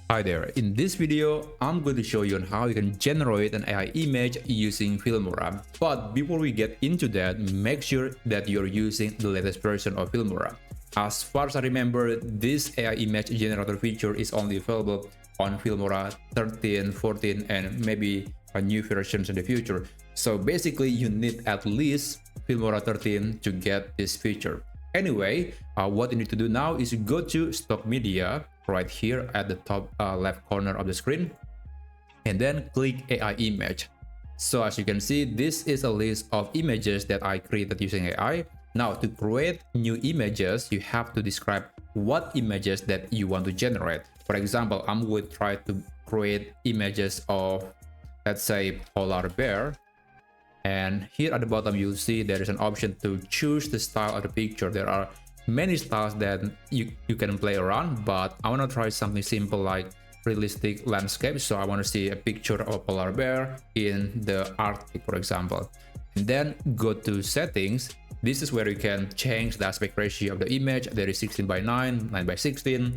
Hi there, in this video, I'm going to show you on how you can generate an AI image using Filmora. But before we get into that, make sure that you're using the latest version of Filmora. As far as I remember, this AI image generator feature is only available on Filmora 13, 14, and maybe a new versions in the future. So basically, you need at least Filmora 13 to get this feature. Anyway, what you need to do now is go to stock media right here at the top left corner of the screen, and then click AI image. So as you can see, this is a list of images that I created using AI. Now to create new images, you have to describe what images that you want to generate. For example, I'm going to try to create images of, let's say, polar bear. And here at the bottom, you'll see there is an option to choose the style of the picture. There are many styles that you can play around, but I want to try something simple like realistic landscape. So I want to see a picture of a polar bear in the Arctic, for example. And then go to settings. This is where you can change the aspect ratio of the image. There is 16:9, 9:16,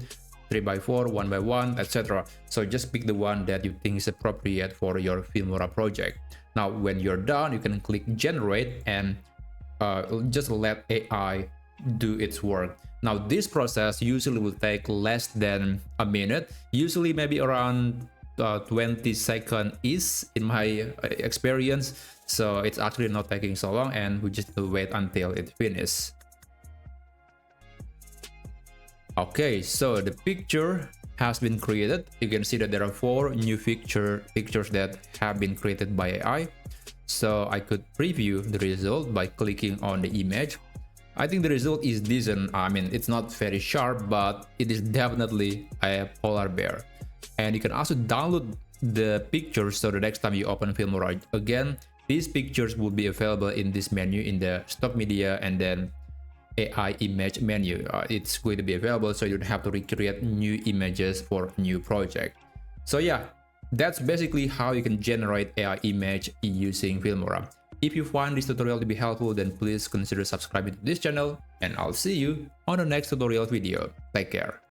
3:4, 1:1, etc. So just pick the one that you think is appropriate for your Filmora project. Now, when you're done, you can click generate and just let AI do its work. Now, this process usually will take less than a minute, usually maybe around 20 seconds is in my experience. So it's actually not taking so long, and we just wait until it finishes. Okay, so the picture has been created. You can see that there are 4 new pictures that have been created by AI. So I could preview the result by clicking on the image. I think the result is decent. I mean, it's not very sharp, but it is definitely a polar bear. And you can also download the pictures, so the next time you open Filmora again, these pictures will be available in this menu in the stock media and then AI image menu. It's going to be available, so you don't have to recreate new images for new project. So yeah, that's basically how you can generate AI image using Filmora. If you find this tutorial to be helpful, then please consider subscribing to this channel, and I'll see you on the next tutorial video. Take care.